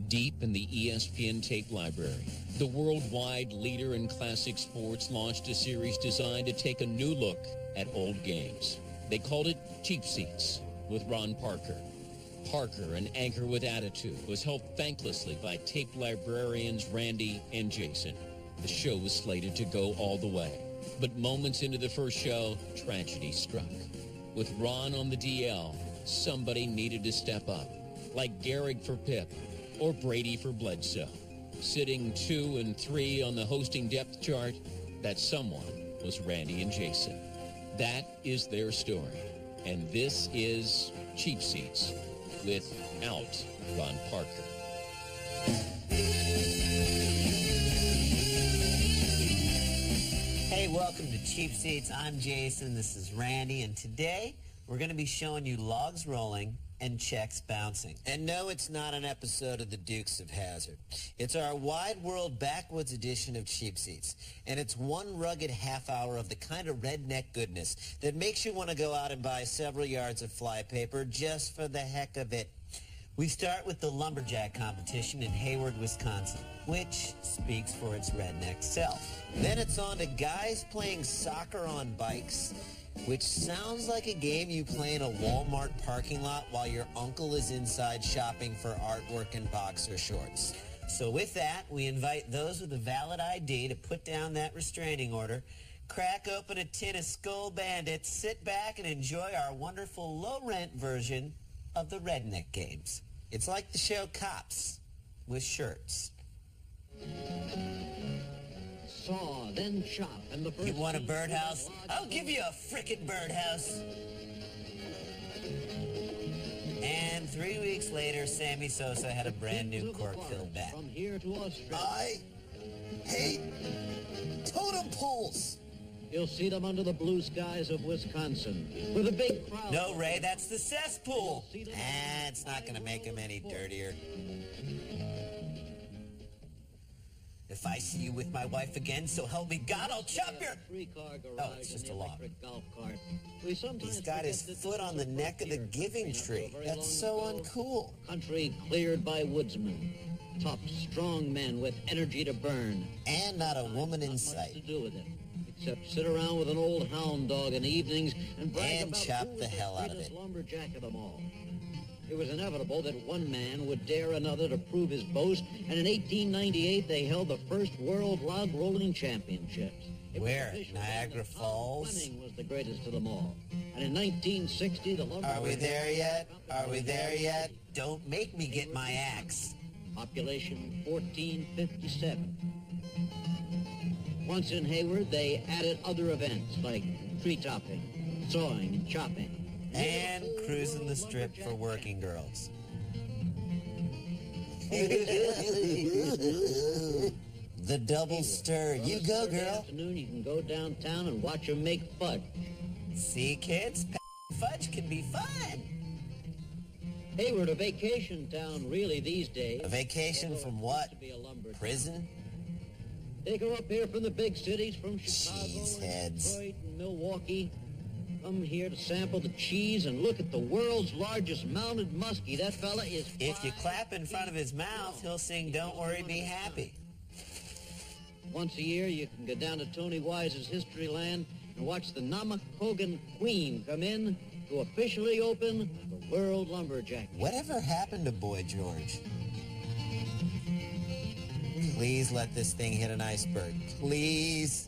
Deep in the ESPN tape library, the worldwide leader in classic sports launched a series designed to take a new look at old games. They called it Cheap Seats with Ron Parker. Parker, an anchor with attitude, was helped thanklessly by tape librarians Randy and Jason. The show was slated to go all the way. But moments into the first show, tragedy struck. With Ron on the DL, somebody needed to step up, like Gehrig for Pip or Brady for Bledsoe. Sitting 2 and 3 on the hosting depth chart, that someone was Randy and Jason. That is their story. And this is Cheap Seats without Ron Parker. Hey, welcome to Cheap Seats. I'm Jason, this is Randy, and today we're going to be showing you logs rolling and checks bouncing. And no, it's not an episode of the Dukes of Hazzard. It's our wide world backwoods edition of Cheap Seats. And it's one rugged half hour of the kind of redneck goodness that makes you want to go out and buy several yards of flypaper just for the heck of it. We start with the lumberjack competition in Hayward, Wisconsin, which speaks for its redneck self. Then it's on to guys playing soccer on bikes, which sounds like a game you play in a Walmart parking lot while your uncle is inside shopping for artwork and boxer shorts. So with that, we invite those with a valid ID to put down that restraining order, crack open a tin of Skull Bandits, sit back and enjoy our wonderful low-rent version of the redneck games. It's like the show Cops with shirts. Saw, then chop, and the first... You want a birdhouse? I'll give you a frickin' birdhouse. And 3 weeks later, Sammy Sosa had a brand new cork-filled bat. From here to Australia. I hate totem poles. You'll see them under the blue skies of Wisconsin with a big crowd. No, Ray, that's the cesspool. It's not going to make them any dirtier. If I see you with my wife again, so help me God, I'll chop your... Oh, it's just a log. He's got his foot on the neck of the giving tree. That's so uncool. Country cleared by woodsmen. Tough, strong men with energy to burn. And not a woman in Not sight. much to do with it, except sit around with an old hound dog in the evenings and brag about chop who the was hell out of greatest it. lumberjack of them all. It was inevitable that one man would dare another to prove his boast, and in 1898 they held the first World Log Rolling Championships. It was Where? official Niagara that Tom Falls? Fleming was the greatest of them all. And in 1960, the lumber... Are we there yet? Are we there yet? Don't make me get my axe. Population 1457. Once in Hayward, they added other events like tree topping, sawing, and chopping. And cruising the strip for working girls. The double stir. You go, Thursday girl. afternoon, you can go downtown and watch them make fudge. See, kids? Fudge can be fun. Hayward, a vacation town, really, these days. A vacation from what? To be a lumber Prison? They go up here from the big cities, from Chicago, Cheeseheads. Detroit, and Milwaukee. Come here to sample the cheese and look at the world's largest mounted muskie. That fella is... If you clap in front of his mouth, he'll sing Don't Worry, Be Happy. Once a year, you can go down to Tony Wise's History Land and watch the Namakogan Queen come in to officially open the World Lumberjack. Whatever happened to Boy George? Please let this thing hit an iceberg. Please.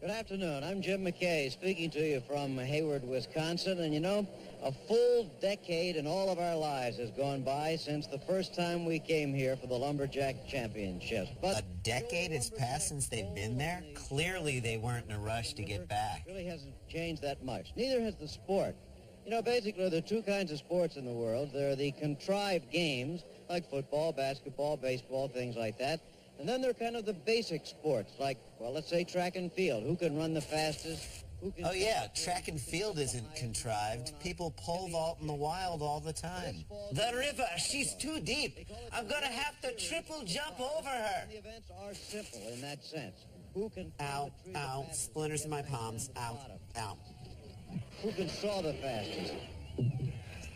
Good afternoon. I'm Jim McKay speaking to you from Hayward, Wisconsin. And you know, a full decade in all of our lives has gone by since the first time we came here for the Lumberjack Championships. But A decade has passed since they've been there? Clearly they weren't in a rush to get back. It really hasn't changed that much. Neither has the sport. You know, basically, there are two kinds of sports in the world. There are the contrived games, like football, basketball, baseball, things like that. And then there are kind of the basic sports, like, well, let's say track and field. Who can run the fastest? Who can... Oh, yeah, track and field isn't contrived. People pole vault in the wild all the time. The river, she's too deep. I'm going to have to triple jump over her. The events are simple in that sense. Who can... Ow, ow, splinters in my palms. Ow, ow. Who can saw the fastest?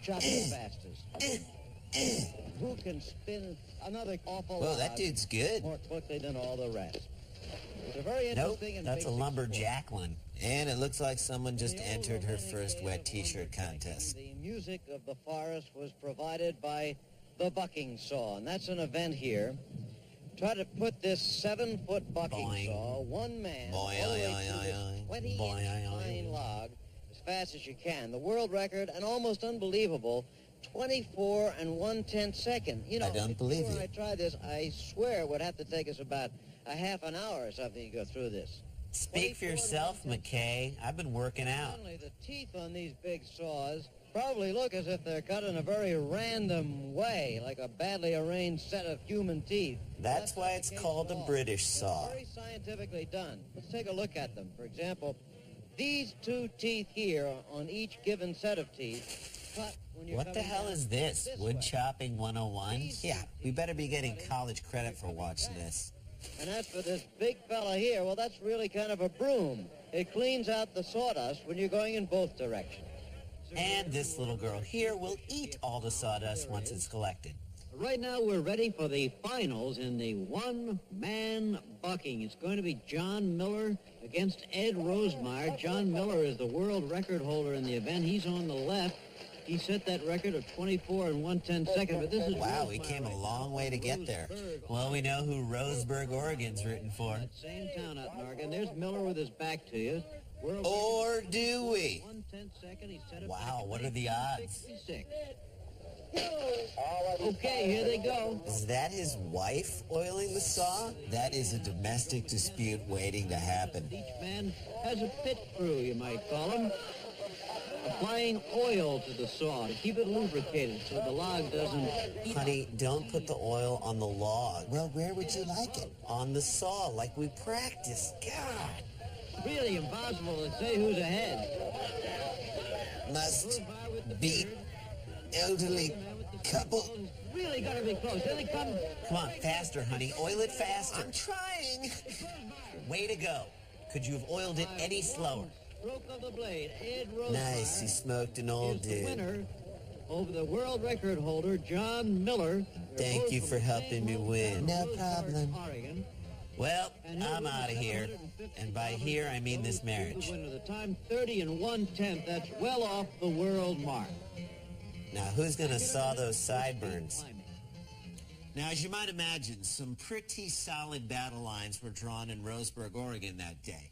Chop the fastest? who can spin another awful Whoa, log that dude's good. more quickly than all the rest. It's a very Nope, interesting and that's a basic lumberjack sport. one. And it looks like someone just The old entered her romantic first game wet of t-shirt lumberjacking, contest. The music of the forest was provided by the bucking saw, and that's an event here. Try to put this 7-foot bucking Boing. saw, one man, Boing, all the way oing, through this oing, 20-inch boing, oing, pine oing. log as fast as you can. The world record, and almost unbelievable, 24 and 1/10 second. You know, I don't if believe you. you. I tried this, I swear it would have to take us about a half an hour or something to go through this. Speak for yourself, McKay. I've been working out. Finally, the teeth on these big saws probably look as if they're cut in a very random way, like a badly arranged set of human teeth. That's why it's called a British saw. Very scientifically done. Let's take a look at them. For example, these two teeth here on each given set of teeth cut when you're What the coming hell down is this? Wood way. chopping 101? Yeah, we better be getting college credit for watching this. And as for this big fella here, well, that's really kind of a broom. It cleans out the sawdust when you're going in both directions. And this little girl here will eat all the sawdust once it's collected. Right now, we're ready for the finals in the one-man bucking. It's going to be John Miller against Ed Rosemeyer. John Miller is the world record holder in the event. He's on the left. He set that record of 24 and 1/10 second, but this is... Wow, he came a long way to get there. Well, we know who Roseburg, Oregon's written for. That same town out in Oregon. There's Miller with his back to you. World Or do we? 1/10 second. He set it Wow, back what to are the odds? 66. Okay, here they go. Is that his wife oiling the saw? That is a domestic dispute waiting to happen. Each man has a pit crew, you might call them. Applying oil to the saw to keep it lubricated so the log doesn't... Honey, don't put the oil on the log. Well, where would you like it? On the saw, like we practiced. God. Really impossible to say who's ahead. Must beat elderly couple. Really got to be close. Here they come. Come on, faster, honey. Oil it faster. I'm trying. Way to go. Could you have oiled it any slower? Stroke of the blade. Ed Rosemeyer Nice, you smoked an old is the dude. winner over the world record holder, John Miller. They're Thank both you from for the helping same me win. hometown, No Roseburg, problem. Oregon. Well, And he'll I'm win out of the here. And by here, I mean this marriage. The winner, the time 30 and 1/10. That's well off the world mark. Now, who's going to saw those sideburns? Now, as you might imagine, some pretty solid battle lines were drawn in Roseburg, Oregon that day.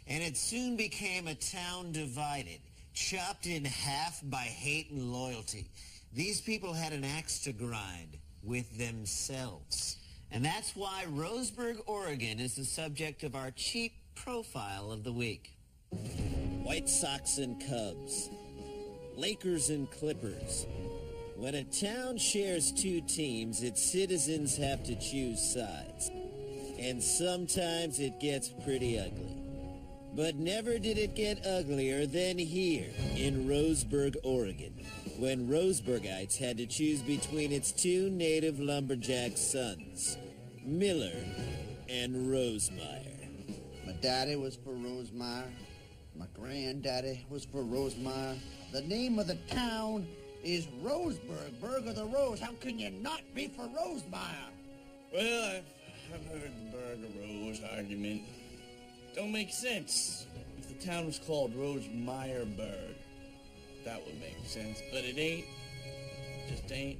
And it soon became a town divided, chopped in half by hate and loyalty. These people had an axe to grind with themselves. And that's why Roseburg, Oregon is the subject of our cheap profile of the week. White Sox and Cubs. Lakers and Clippers. When a town shares two teams, its citizens have to choose sides. And sometimes it gets pretty ugly. But never did it get uglier than here in Roseburg, Oregon, when Roseburgites had to choose between its two native lumberjack sons, Miller and Rosemeyer. My daddy was for Rosemeyer. My granddaddy was for Rosemeyer. The name of the town is Roseburg, Burg of the Rose. How can you not be for Rosemeyer? Well, I've heard the Burg of Rose argument. Don't make sense. If the town was called Rosemeyerburg, that would make sense. But it ain't. Just ain't.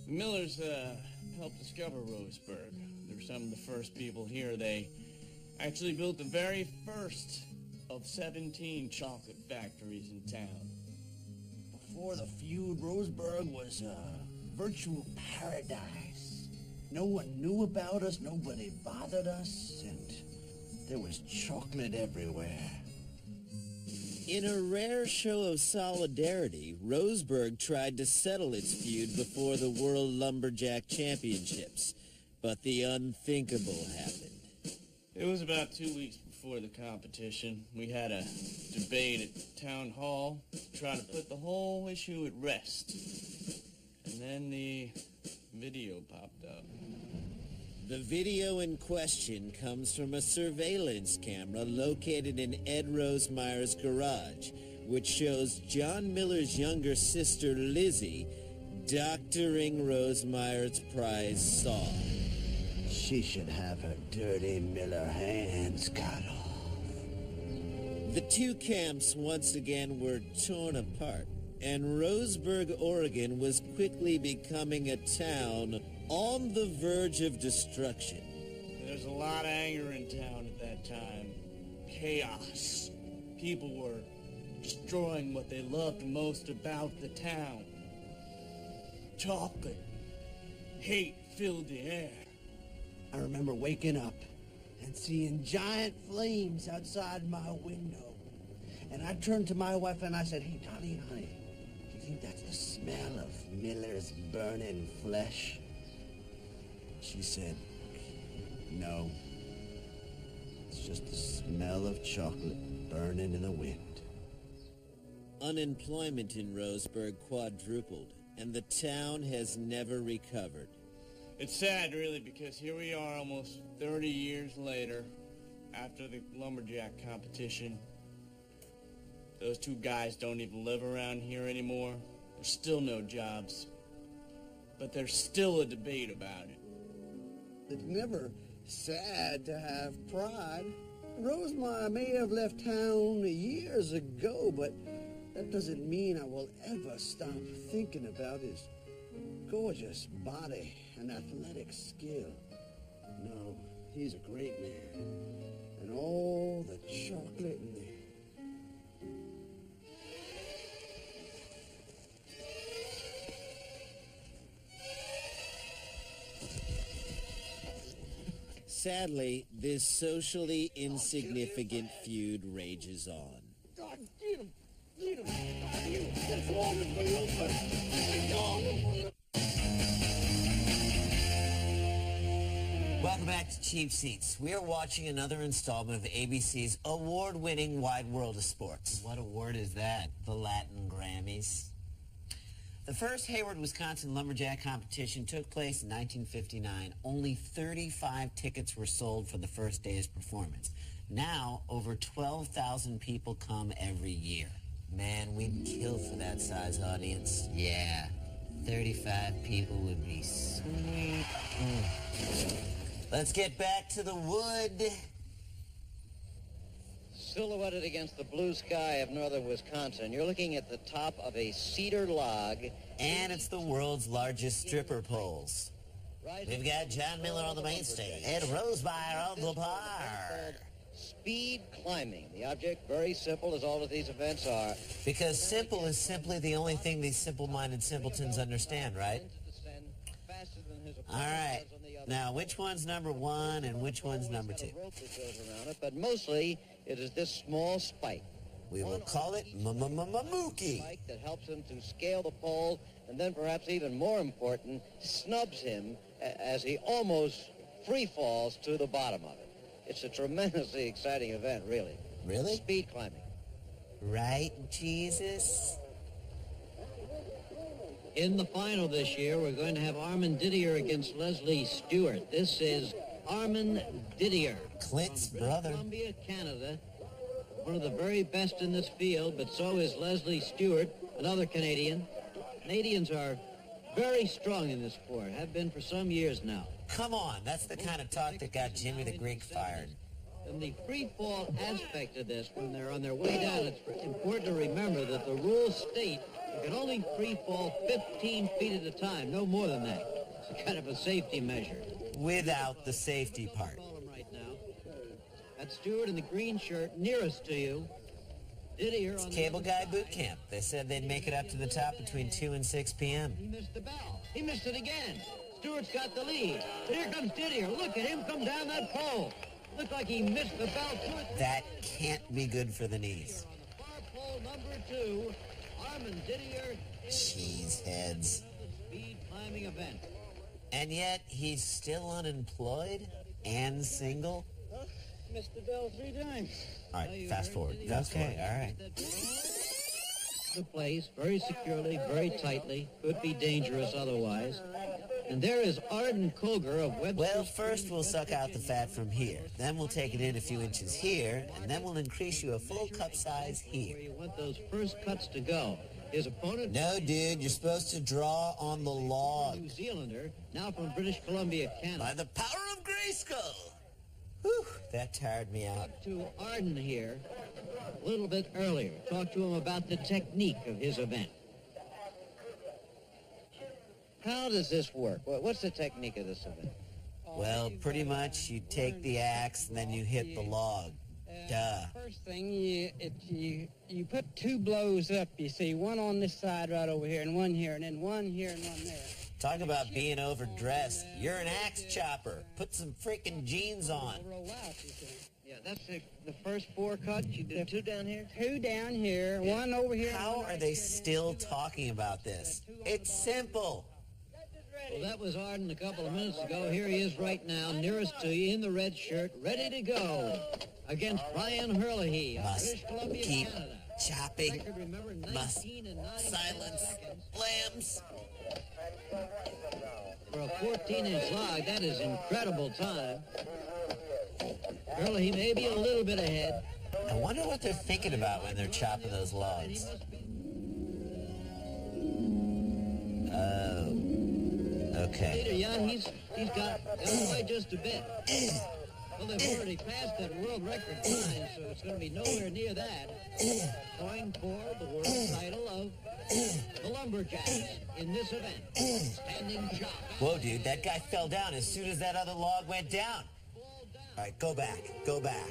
The Millers helped discover Roseburg. They were some of the first people here. They actually built the very first of 17 chocolate factories in town. Before the feud, Roseburg was a virtual paradise. No one knew about us, nobody bothered us, and there was chocolate everywhere. In a rare show of solidarity, Roseburg tried to settle its feud before the World Lumberjack Championships, but the unthinkable happened. It was about 2 weeks before the competition. We had a debate at Town Hall to try to put the whole issue at rest. And then the video popped up. The video in question comes from a surveillance camera located in Ed Rosemeyer's garage, which shows John Miller's younger sister, Lizzie, doctoring Rosemeyer's prize saw. She should have her dirty Miller hands cut off. The two camps once again were torn apart, and Roseburg, Oregon was quickly becoming a town on the verge of destruction. There's a lot of anger in town at that time. Chaos. People were destroying what they loved most about the town. Chocolate. Hate filled the air. I remember waking up and seeing giant flames outside my window. And I turned to my wife and I said, "Hey, honey, do you think that's the smell of Miller's burning flesh?" She said, "No. It's just the smell of chocolate burning in the wind." Unemployment in Roseburg quadrupled, and the town has never recovered. It's sad, really, because here we are almost 30 years later, after the lumberjack competition. Those two guys don't even live around here anymore. There's still no jobs. But there's still a debate about it. It's never sad to have pride. Rosemeyer may have left town years ago, but that doesn't mean I will ever stop thinking about his gorgeous body and athletic skill. No, he's a great man. And all the chocolate and the... Sadly, this socially insignificant feud rages on. God, get him! Get him! God, you! That's all the Welcome back to Cheap Seats. We are watching another installment of ABC's award-winning Wide World of Sports. What award is that? The Latin Grammys. The first Hayward, Wisconsin lumberjack competition took place in 1959. Only 35 tickets were sold for the first day's performance. Now, over 12,000 people come every year. Man, we'd kill for that size audience. Yeah, 35 people would be sweet. Let's get back to the wood. Silhouetted against the blue sky of northern Wisconsin, you're looking at the top of a cedar log. And it's the world's largest stripper poles. We've got John Miller on the main stage and Rosemeyer on the bar. Speed climbing. The object, very simple, as all of these events are. Because simple is simply the only thing these simple-minded simpletons understand, right? All right. Now, which one's number one and which one's number two? But mostly, it is this small spike. We will call it Mookie. Spike that helps him to scale the pole, and then perhaps even more important, snubs him as he almost free falls to the bottom of it. It's a tremendously exciting event, really. Really? Speed climbing. Right, Jesus? In the final this year, we're going to have Armand Didier against Leslie Stewart. This is Armand Didier. Clint's from brother. Columbia, Canada. One of the very best in this field, but so is Leslie Stewart, another Canadian. Canadians are very strong in this sport, have been for some years now. Come on, that's the kind of talk that got Jimmy the Greek fired. In the free fall aspect of this, when they're on their way down, it's important to remember that the rules state you can only free fall 15 feet at a time, no more than that. It's kind of a safety measure. Without the safety part. Right now. That's Stewart in the green shirt nearest to you. Didier It's on Cable the Guy Boot Camp. They said they'd make it up to the top between 2 and 6 p.m. He missed the bell. He missed it again. Stewart's got the lead. But here comes Didier. Look at him come down that pole. Looked like he missed the bell too. That can't be good for the knees. On the far pole number 2, Armand Didier is Cheeseheads. the speed climbing event. And yet, he's still unemployed and single? Missed the bell 3 times. All right, fast forward. Okay, all right. The place very securely, very tightly. Could be dangerous otherwise. And there is Arden Koger of Webster. Well, first we'll suck out the fat from here. Then we'll take it in a few inches here, and then we'll increase you a full cup size here. Where you want those first cuts to go. His opponent... No, dude, you're supposed to draw on the log. New Zealander, now from British Columbia, Canada. By the power of Grayskull! Whew, that tired me out. To Arden here a little bit earlier. Talk to him about the technique of his event. How does this work? What's the technique of this event? Well, pretty much you take the axe and then you hit the log. Duh. First thing, you put two blows up, you see, one on this side right over here, and one here, and then one here and one there. Talk about being overdressed. You're an axe chopper. Put some freaking jeans on. Roll out, you see. Yeah, that's the first four cuts. You did two down here? Two down here, one over here. How are they still talking about this? It's simple. Well, that was Arden a couple of minutes ago. Here he is right now, nearest to you in the red shirt, ready to go against Brian Herlihy of Must British Columbia, keep Canada. chopping. Record, remember, Must 19 and 9 silence seconds. lambs. For a 14-inch log, that is incredible time. Herlihy may be a little bit ahead. I wonder what they're thinking about when they're chopping those logs. Oh. Okay. Peter, yeah, he's got away just a bit. Well, they've already passed that world record time, so it's going to be nowhere near that. Going for the world title of the Lumberjacks in this event. Standing chop. Whoa, dude, that guy fell down as soon as that other log went down. All right, go back. Go back.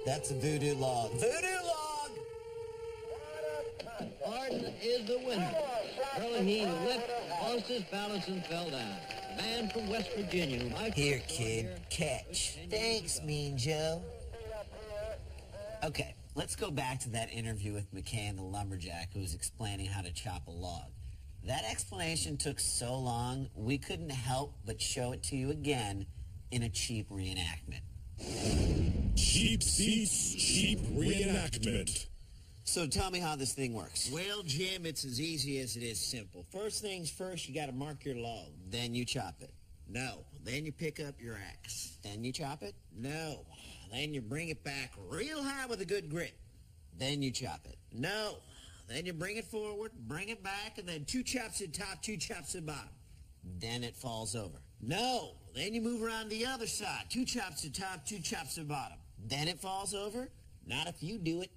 That's a voodoo log. Voodoo log! Arden is the winner. Herlihy left, lost his balance, and fell down. A man from West Virginia. Whom I Here, kid, catch. Thanks, Mean Joe. Okay, let's go back to that interview with McKay and the lumberjack who was explaining how to chop a log. That explanation took so long, we couldn't help but show it to you again in a cheap reenactment. Cheap seats, cheap reenactment. So tell me how this thing works. Well, Jim, it's as easy as it is simple. First things first, you got to mark your log. Then you chop it. No. Then you pick up your axe. Then you chop it. No. Then you bring it back real high with a good grip. Then you chop it. No. Then you bring it forward, bring it back, and then two chops at top, two chops at bottom. Then it falls over. No. Then you move around the other side. Two chops at top, two chops at bottom. Then it falls over. Not if you do it.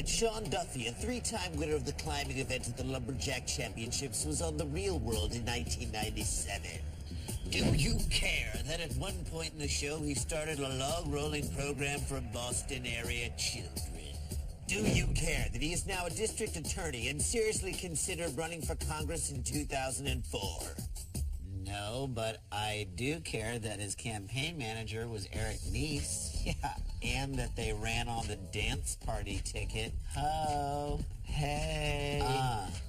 Sean Duffy, a three-time winner of the climbing event at the Lumberjack Championships, was on the Real World in 1997. Do you care that at one point in the show he started a log-rolling program for Boston area children? Do you care that he is now a district attorney and seriously considered running for Congress in 2004? No, but I do care that his campaign manager was Eric Neese. Yeah, and that they ran on the dance party ticket. Oh, hey,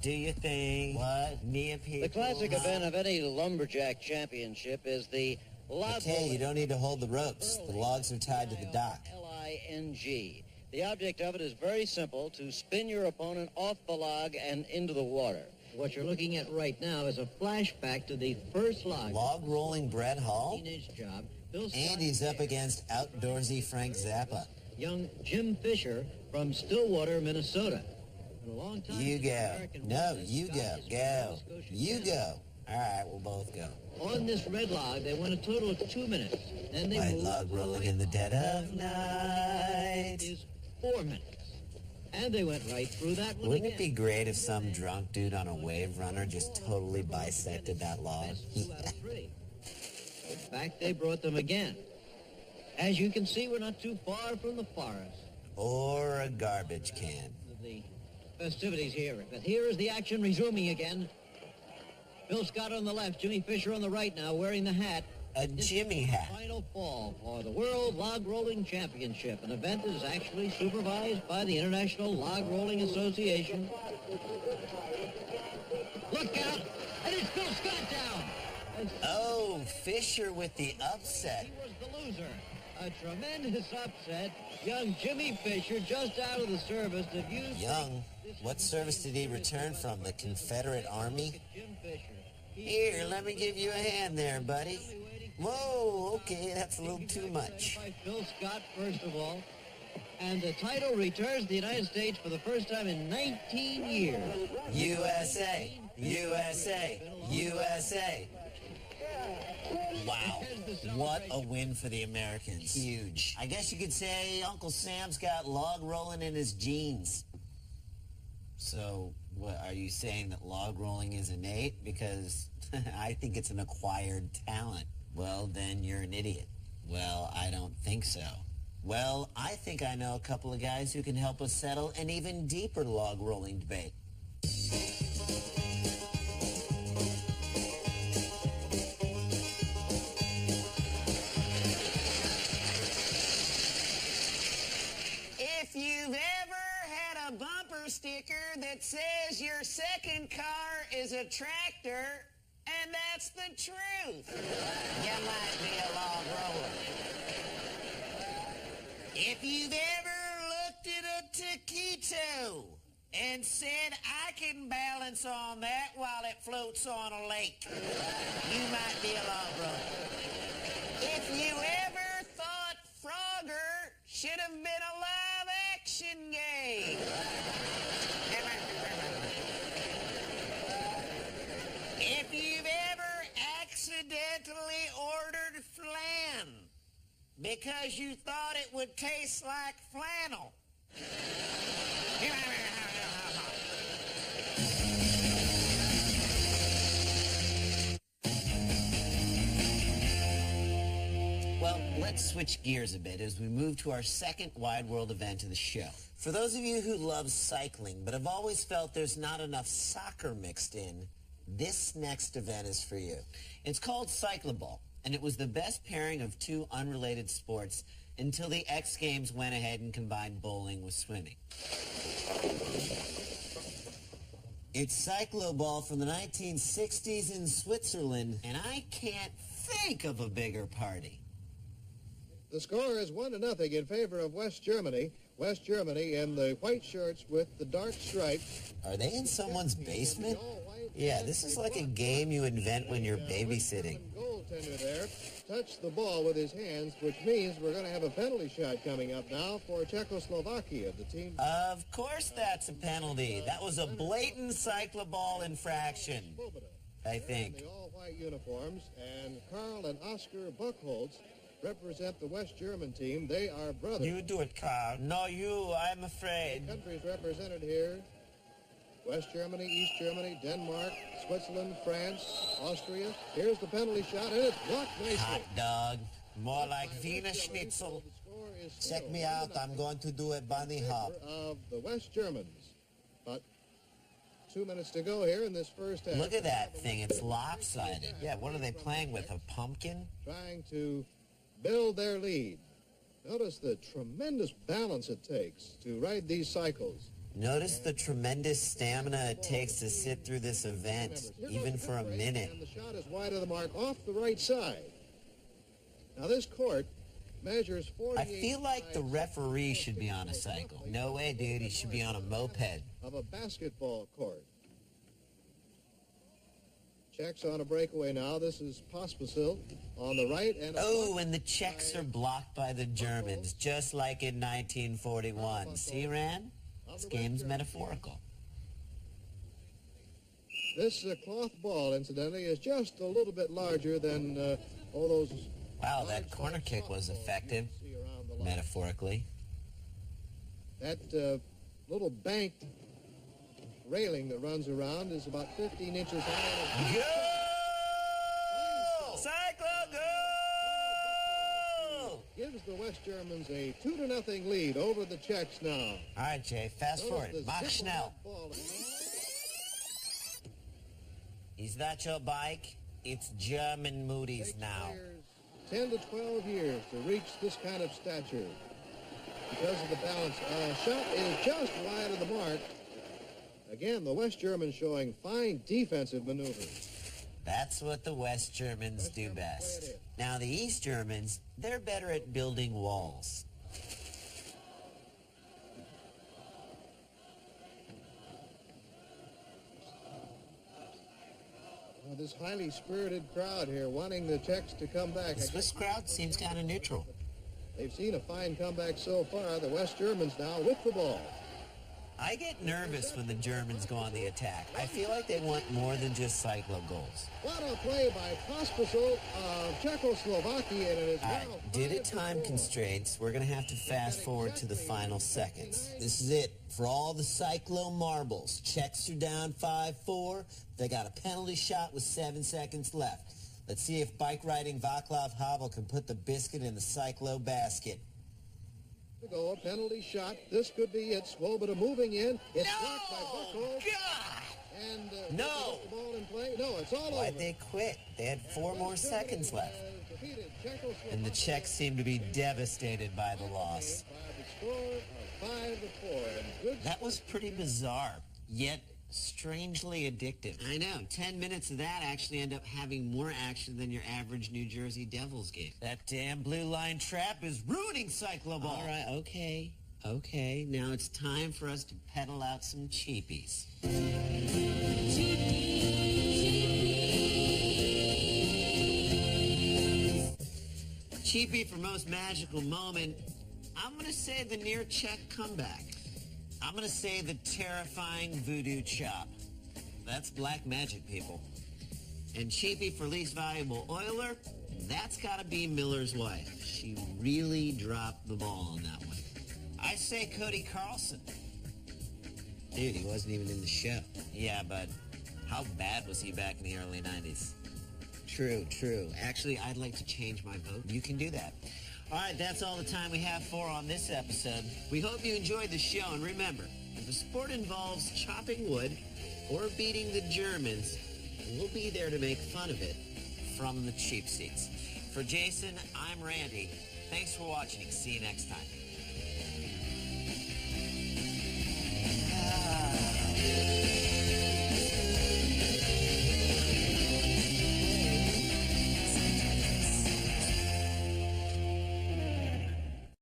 do you think? What? Nia people? The classic event of any lumberjack championship is the log. Okay, you don't need to hold the ropes. The logs are tied to the dock. L-I-N-G. The object of it is very simple: to spin your opponent off the log and into the water. What you're looking at right now is a flashback to the first log. Log rolling Brett Hall? Teenage job. And he's up against outdoorsy Frank Zappa. Young Jim Fisher from Stillwater, Minnesota. For a long time, you go. No, you go. Go. You go. All right, we'll both go. On this red log, they went a total of 2 minutes. Then they White moved log rolling in the dead of night. Is 4 minutes. And they went right through that one. Wouldn't it be great if some drunk dude on a wave runner just totally bisected that log? In fact, they brought them again. As you can see, we're not too far from the forest. Or a garbage can. The festivities here. But here is the action resuming again. Bill Scott on the left, Jimmy Fisher on the right now, wearing the hat. A Jimmy hat. Final fall for the World Log Rolling Championship, an event that is actually supervised by the International Log Rolling Association. Look out! And it's Bill Scott down! Oh, Fisher with the upset. He was the loser. A tremendous upset. Young Jimmy Fisher, just out of the service. Did you Young? What service did he return from? The Confederate Army? Jim Fisher. Here, let me give you a hand there, buddy. Whoa, okay, that's a little too much. By Phil Scott, first of all. And the title returns to the United States for the first time in 19 years. USA, USA, USA. Wow, what a win for the Americans. Huge. I guess you could say Uncle Sam's got log rolling in his genes. So, what, are you saying that log rolling is innate? Because I think it's an acquired talent. Well, then you're an idiot. Well, I don't think so. Well, I think I know a couple of guys who can help us settle an even deeper log rolling debate. If you've ever had a bumper sticker that says your second car is a tractor, and that's the truth, you might be a log roller. If you've ever looked at a taquito and said, I can balance on that while it floats on a lake, you might be a log roller. If you ever thought Frogger should have been a live-action game, if you've ever accidentally ordered flan because you thought it would taste like flannel. Well, let's switch gears a bit as we move to our second Wide World event of the show. For those of you who love cycling but have always felt there's not enough soccer mixed in, this next event is for you. It's called Cyclaball, and it was the best pairing of two unrelated sports until the X Games went ahead and combined bowling with swimming. It's cycloball from the 1960s in Switzerland, and I can't think of a bigger party. The score is 1-0 in favor of West Germany. West Germany in the white shirts with the dark stripe. Are they in someone's basement? Yeah, this is like a game you invent when you're babysitting. Goaltender there touched the ball with his hands, which means we're going to have a penalty shot coming up now for Czechoslovakia, the team. Of course that's a penalty. That was a blatant cycloball infraction, I think. The all-white uniforms, and Carl and Oscar Buchholz represent the West German team. They are brothers. You do it, Carl. No, you, I'm afraid. The countries represented here: West Germany, East Germany, Denmark, Switzerland, France, Austria. Here's the penalty shot, and it's blocked nicely. Hot dog. More like Wiener Schnitzel. Check me out. I'm going to do a bunny hop. Of the West Germans. But 2 minutes to go here in this first half. Look at that thing. It's lopsided. Yeah, what are they playing with, a pumpkin? Trying to build their lead. Notice the tremendous balance it takes to ride these cycles. Notice the tremendous stamina it takes to sit through this event, even for a minute. And the shot is wide of the mark off the right side. Now this court measures 48. I feel like the referee should be on a cycle. No way, dude. He should be on a moped. Of a basketball court. Czechs on a breakaway now. This is Pospisil on the right. And and the Czechs are blocked by the Germans, just like in 1941. See, Rand? This game's metaphorical. This cloth ball, incidentally, is just a little bit larger than all those... Wow, that corner kick was effective, metaphorically. That little banked railing that runs around is about 15 inches high. Go! Cyclo, go! Gives the West Germans a 2-0 lead over the Czechs now. All right, Jay, fast forward. Mach schnell. Is that your bike? It's German Moody's now. 10 to 12 years to reach this kind of stature because of the balance. Shot is just wide of the mark. Again, the West Germans showing fine defensive maneuvers. That's what the West Germans do best. Now, the East Germans, they're better at building walls. Well, this highly spirited crowd here wanting the Czechs to come back. The Swiss crowd seems kind of neutral. They've seen a fine comeback so far. The West Germans now with the ball. I get nervous when the Germans go on the attack. I feel like they want more than just cyclo goals. What a play by Pospisil of Czechoslovakia, and it is All now right, due to time constraints, we're going to have to fast forward to the final seconds. This is it for all the cyclo marbles. Czechs are down 5-4. They got a penalty shot with 7 seconds left. Let's see if bike-riding Václav Havel can put the biscuit in the cyclo basket. to go, a penalty shot. This could be it. Swoboda moving in. It's blocked by Buckle. God! And No! the ball in play. No, it's all Why'd over. they quit? They had 4 more seconds left. And the Czechs seem to be devastated by the loss. The score of 5-4. That was pretty bizarre, yet strangely addictive. I know. 10 minutes of that actually end up having more action than your average New Jersey Devils game. That damn blue line trap is ruining cycloball. All right, okay. Okay, now it's time for us to peddle out some cheapies. Cheapie for most magical moment, I'm going to say the near Czech comeback. I'm going to say the terrifying voodoo chop. That's black magic, people. And cheapie for least valuable Oiler, that's got to be Miller's wife. She really dropped the ball on that one. I say Cody Carlson. Dude, he wasn't even in the show. Yeah, but how bad was he back in the early 90s? True, true. Actually, I'd like to change my vote. You can do that. All right, that's all the time we have for on this episode. We hope you enjoyed the show, and remember, if the sport involves chopping wood or beating the Germans, we'll be there to make fun of it from the cheap seats. For Jason, I'm Randy. Thanks for watching. See you next time.